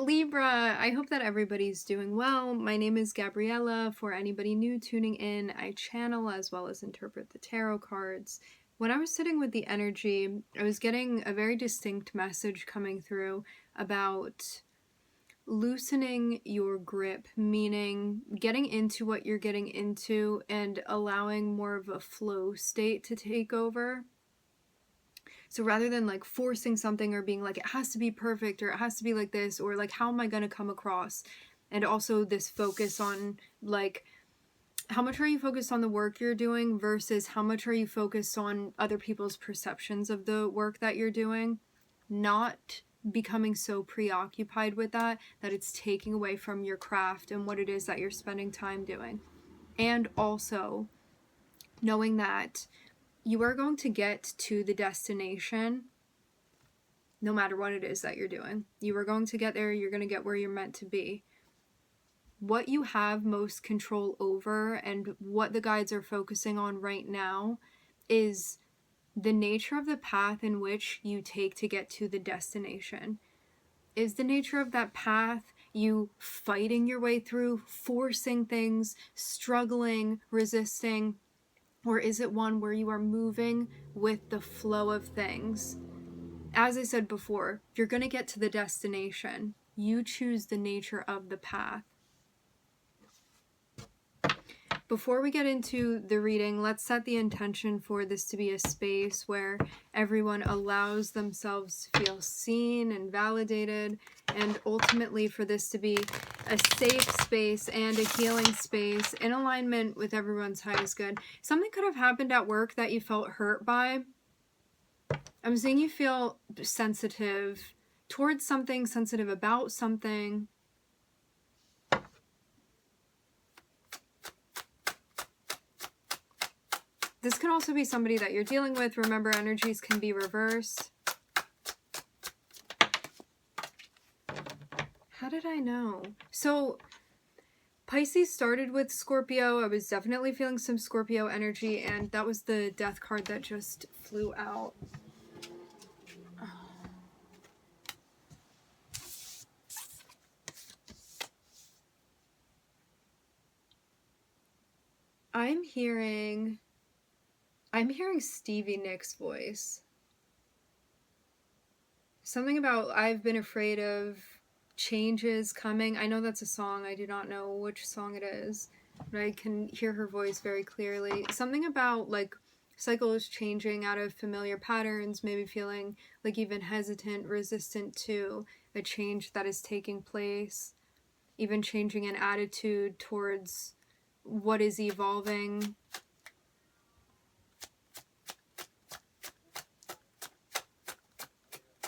Libra, I hope that everybody's doing well. My name is Gabriella. For anybody new tuning in, I channel as well as interpret the tarot cards. When I was sitting with the energy, I was getting a very distinct message coming through about loosening your grip, meaning getting into what you're getting into and allowing more of a flow state to take over. So rather than like forcing something or being like, it has to be perfect or it has to be like this, or like, how am I going to come across? And also this focus on like, how much are you focused on the work you're doing versus how much are you focused on other people's perceptions of the work that you're doing? Not becoming so preoccupied with that it's taking away from your craft and what it is that you're spending time doing. And also knowing that you are going to get to the destination no matter what it is that you're doing. You are going to get there, you're going to get where you're meant to be. What you have most control over and what the guides are focusing on right now is the nature of the path in which you take to get to the destination. Is the nature of that path you fighting your way through, forcing things, struggling, resisting, or is it one where you are moving with the flow of things? As I said before, you're going to get to the destination. You choose the nature of the path. Before we get into the reading, let's set the intention for this to be a space where everyone allows themselves to feel seen and validated, and ultimately for this to be a safe space and a healing space in alignment with everyone's highest good. Something could have happened at work that you felt hurt by. I'm seeing you feel sensitive towards something, sensitive about something. This can also be somebody that you're dealing with. Remember, energies can be reversed. How did I know? So, Pisces started with Scorpio. I was definitely feeling some Scorpio energy, and that was the death card that just flew out. I'm hearing Stevie Nicks' voice. Something about I've been afraid of changes coming. I know that's a song. I do not know which song it is, but I can hear her voice very clearly. Something about like cycles changing out of familiar patterns, maybe feeling like even hesitant, resistant to a change that is taking place, even changing an attitude towards what is evolving.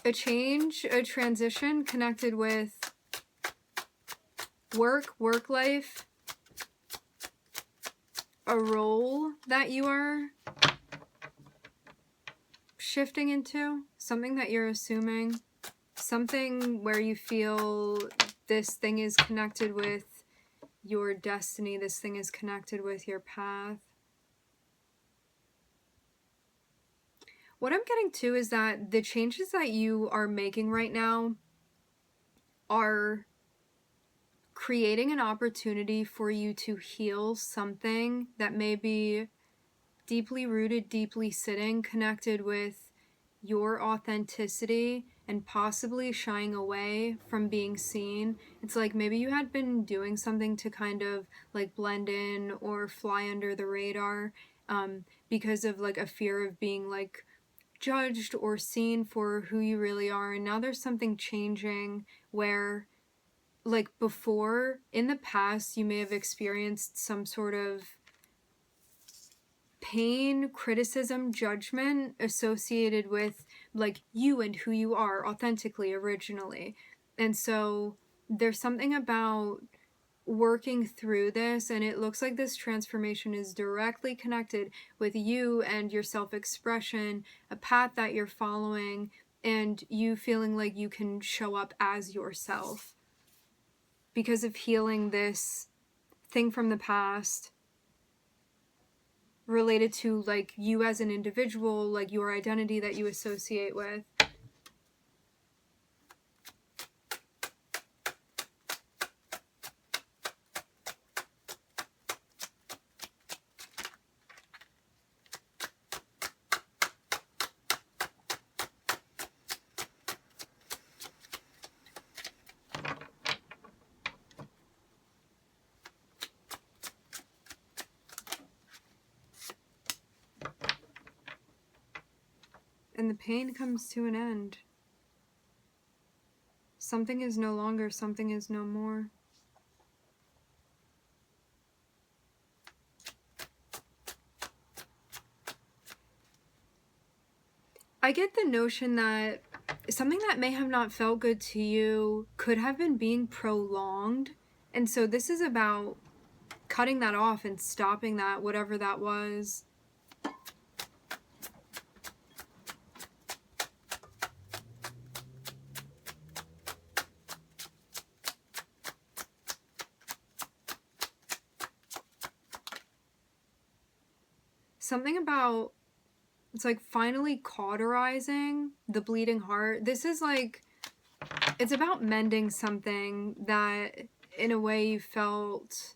A change, a transition connected with work life, a role that you are shifting into, something that you're assuming, something where you feel this thing is connected with your destiny, this thing is connected with your path. What I'm getting to is that the changes that you are making right now are creating an opportunity for you to heal something that may be deeply rooted, deeply sitting, connected with your authenticity and possibly shying away from being seen. It's like maybe you had been doing something to kind of like blend in or fly under the radar because of like a fear of being like judged or seen for who you really are. And now there's something changing where like before in the past you may have experienced some sort of pain, criticism, judgment associated with like you and who you are authentically, originally. And so there's something about working through this, and it looks like this transformation is directly connected with you and your self-expression, a path that you're following, and you feeling like you can show up as yourself because of healing this thing from the past related to like you as an individual, like your identity that you associate with. and the pain comes to an end. Something is no longer, something is no more. I get the notion that something that may have not felt good to you could have been being prolonged. And so this is about cutting that off and stopping that, whatever that was. Something about, it's like finally cauterizing the bleeding heart. This is like, it's about mending something that in a way you felt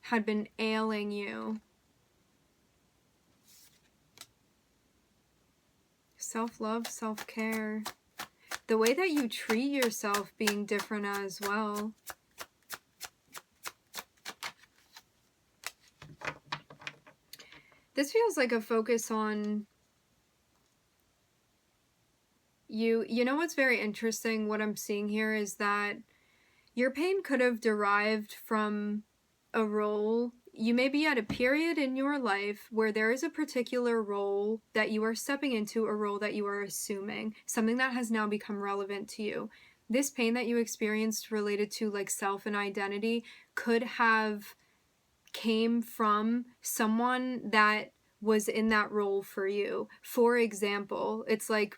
had been ailing you. Self-love, self-care. The way that you treat yourself being different as well. This feels like a focus on you. You know what's very interesting? What I'm seeing here is that your pain could have derived from a role. You may be at a period in your life where there is a particular role that you are stepping into, a role that you are assuming, something that has now become relevant to you. This pain that you experienced related to like self and identity could have came from someone that was in that role for you. For example, it's like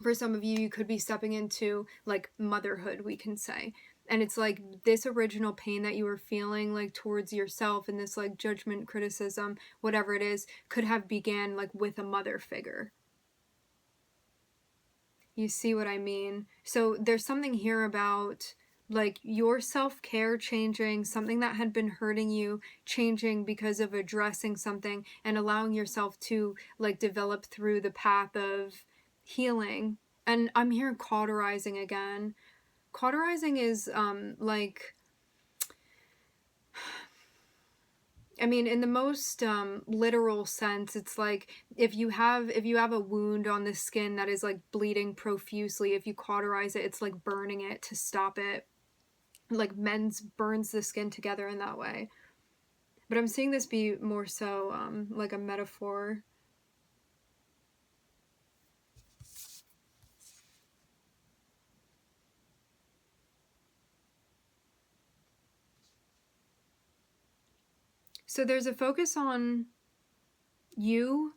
for some of you, you could be stepping into like motherhood, we can say. And it's like this original pain that you were feeling like towards yourself and this like judgment, criticism, whatever it is, could have began like with a mother figure. You see what I mean? So there's something here about like your self-care changing, something that had been hurting you changing because of addressing something and allowing yourself to like develop through the path of healing. And I'm here cauterizing again. Cauterizing is like, I mean, in the most literal sense, it's like if you have a wound on the skin that is like bleeding profusely, if you cauterize it, it's like burning it to stop it. Like burns the skin together in that way. But I'm seeing this be more so like a metaphor. So there's a focus on you,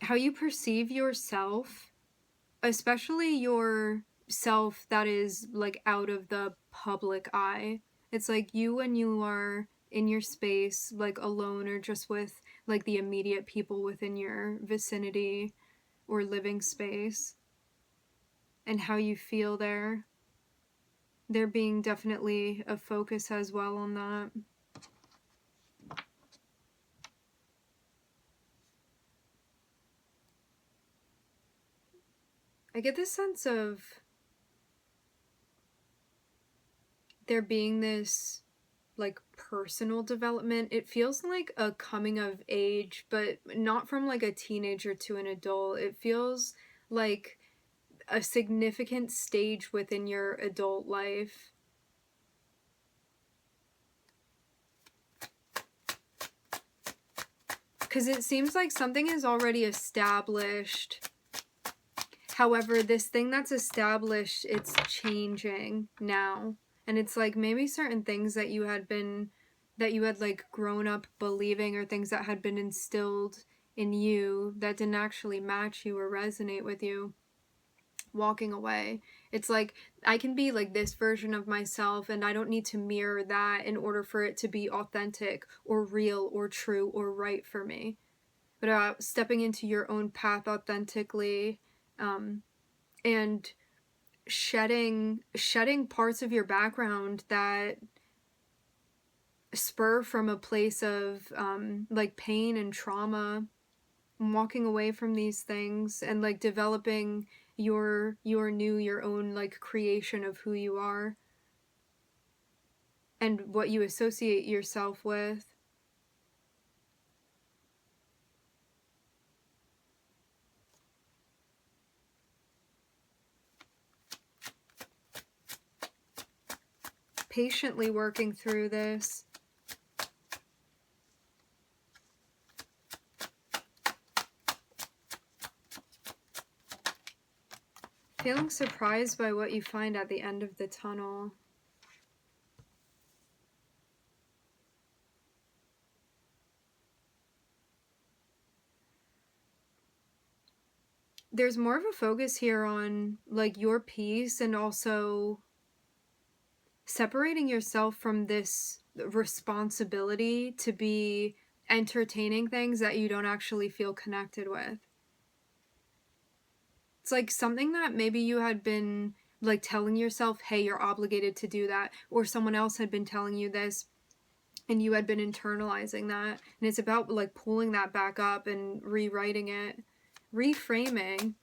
how you perceive yourself, especially your self that is like out of the public eye. It's like you when you are in your space, like alone or just with like the immediate people within your vicinity or living space, and how you feel there. There being definitely a focus as well on that. I get this sense of there being this like personal development. It feels like a coming of age, but not from like a teenager to an adult. It feels like a significant stage within your adult life. Because it seems like something is already established. However, this thing that's established, it's changing now. And it's like maybe certain things that you had like grown up believing, or things that had been instilled in you that didn't actually match you or resonate with you, walking away. It's like I can be like this version of myself and I don't need to mirror that in order for it to be authentic or real or true or right for me. But stepping into your own path authentically, and shedding parts of your background that spur from a place of like pain and trauma, and walking away from these things and like developing your own like creation of who you are and what you associate yourself with. patiently working through this. Feeling surprised by what you find at the end of the tunnel. There's more of a focus here on like your peace and also separating yourself from this responsibility to be entertaining things that you don't actually feel connected with. It's like something that maybe you had been like telling yourself, hey, you're obligated to do that, or someone else had been telling you this and you had been internalizing that, and it's about like pulling that back up and rewriting it, reframing.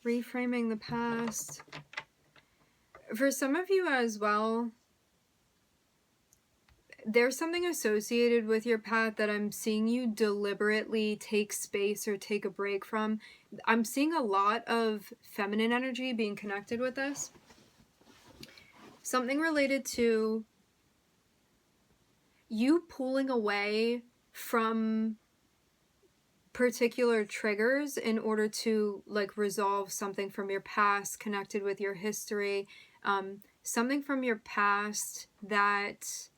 Reframing the past. For some of you as well, there's something associated with your path that I'm seeing you deliberately take space or take a break from. I'm seeing a lot of feminine energy being connected with this. Something related to you pulling away from particular triggers in order to like resolve something from your past connected with your history, something from your past that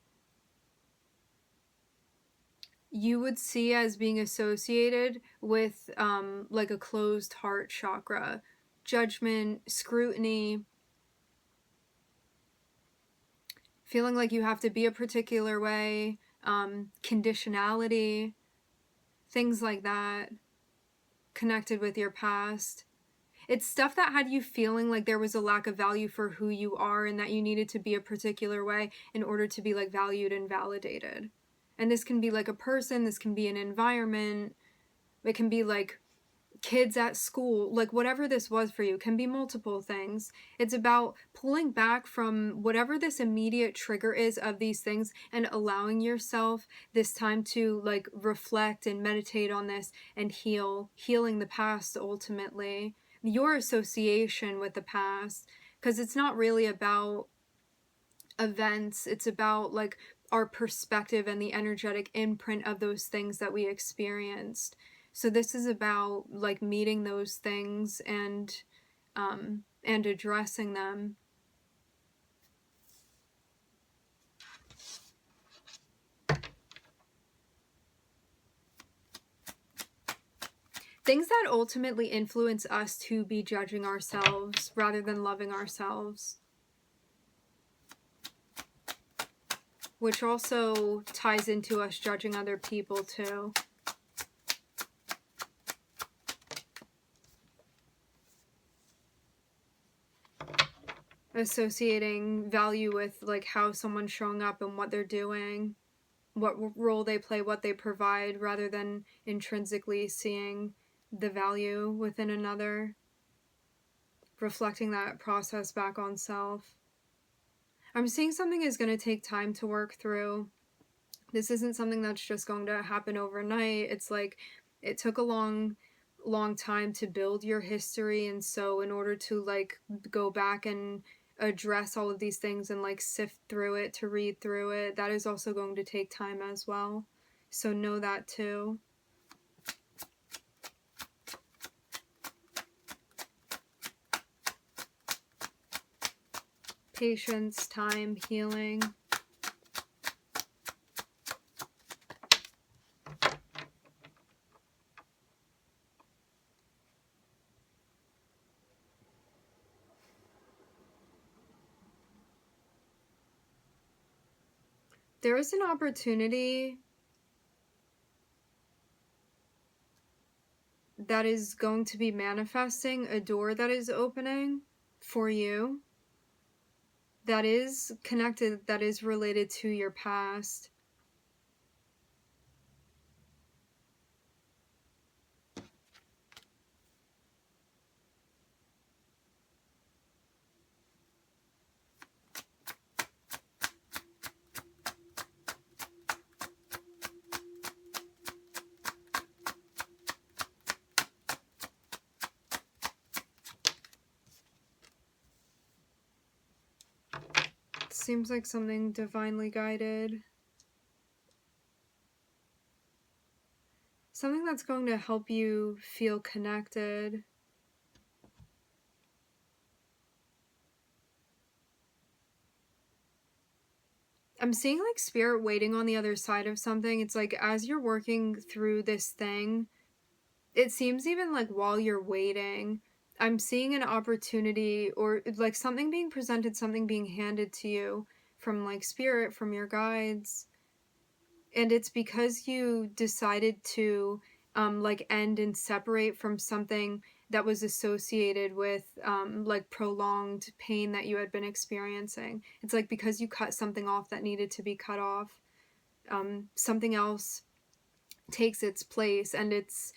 you would see as being associated with like a closed heart chakra, judgment, scrutiny, feeling like you have to be a particular way, conditionality, things like that connected with your past. It's stuff that had you feeling like there was a lack of value for who you are and that you needed to be a particular way in order to be like valued and validated. And this can be like a person, this can be an environment, it can be like kids at school, like whatever this was for you. It can be multiple things. It's about pulling back from whatever this immediate trigger is of these things and allowing yourself this time to like reflect and meditate on this and healing the past ultimately, your association with the past, because it's not really about events, it's about like our perspective and the energetic imprint of those things that we experienced. So this is about like meeting those things and addressing them. Things that ultimately influence us to be judging ourselves rather than loving ourselves. Which also ties into us judging other people too. Associating value with like how someone's showing up and what they're doing, what role they play, what they provide, rather than intrinsically seeing the value within another, reflecting that process back on self. I'm seeing something is going to take time to work through. This isn't something that's just going to happen overnight. It's like it took a long time to build your history, and so in order to like go back and address all of these things and like sift through it, to read through it, that is also going to take time as well. So know that too. Patience, time, healing. There is an opportunity that is going to be manifesting, a door that is opening for you that is connected, that is related to your past. seems like something divinely guided. Something that's going to help you feel connected. I'm seeing like spirit waiting on the other side of something. It's like as you're working through this thing, it seems even like while you're waiting, I'm seeing an opportunity or like something being presented, something being handed to you from like spirit, from your guides. And it's because you decided to like end and separate from something that was associated with like prolonged pain that you had been experiencing. It's like because you cut something off that needed to be cut off, something else takes its place, and it's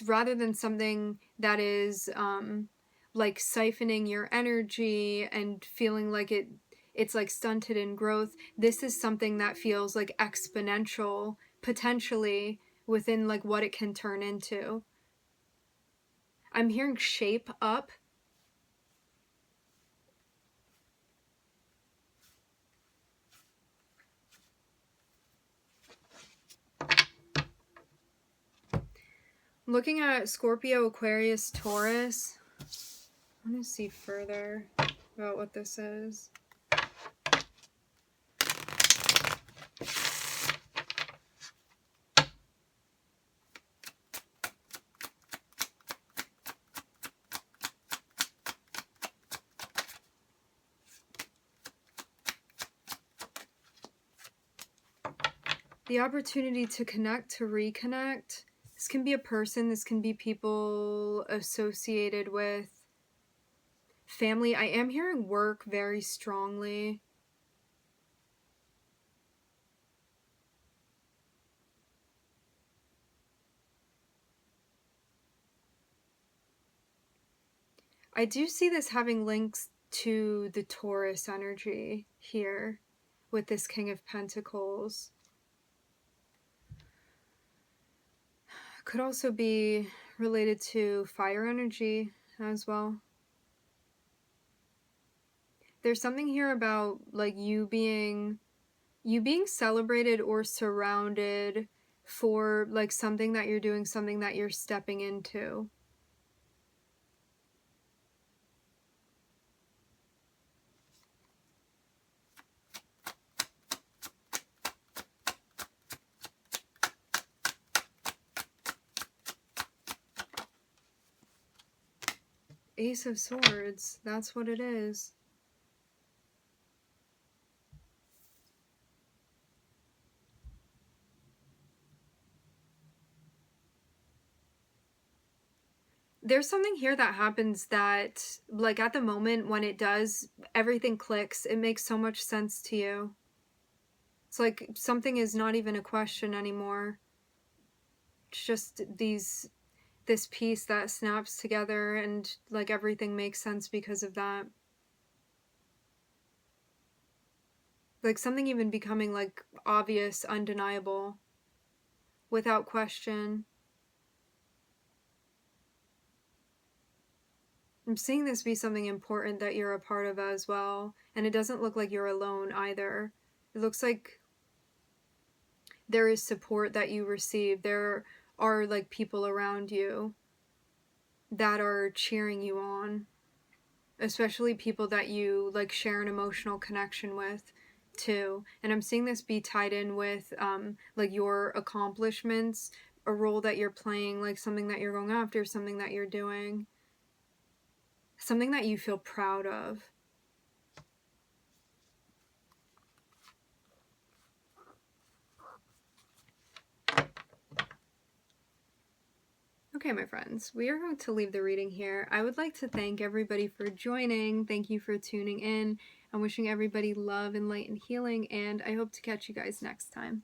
rather than something that is like siphoning your energy and feeling like it's like stunted in growth. This is something that feels like exponential potentially within like what it can turn into. I'm hearing shape up. Looking at Scorpio, Aquarius, Taurus, I want to see further about what this is. The opportunity to connect, to reconnect. This can be a person, this can be people associated with family. I am hearing work very strongly. I do see this having links to the Taurus energy here with this King of Pentacles. Could also be related to fire energy as well. There's something here about like you being celebrated or surrounded for like something that you're doing, something that you're stepping into. Ace of Swords, that's what it is. There's something here that happens that, like, at the moment when it does, everything clicks. It makes so much sense to you. It's like something is not even a question anymore. It's just this piece that snaps together, and like everything makes sense because of that. Like something even becoming like obvious, undeniable, without question. I'm seeing this be something important that you're a part of as well. And it doesn't look like you're alone either. It looks like there is support that you receive. There are like people around you that are cheering you on. Especially people that you like share an emotional connection with too. And I'm seeing this be tied in with like your accomplishments, a role that you're playing, like something that you're going after, something that you're doing. Something that you feel proud of. Okay, my friends, we are going to leave the reading here. I would like to thank everybody for joining. Thank you for tuning in. I'm wishing everybody love and light and healing, and I hope to catch you guys next time.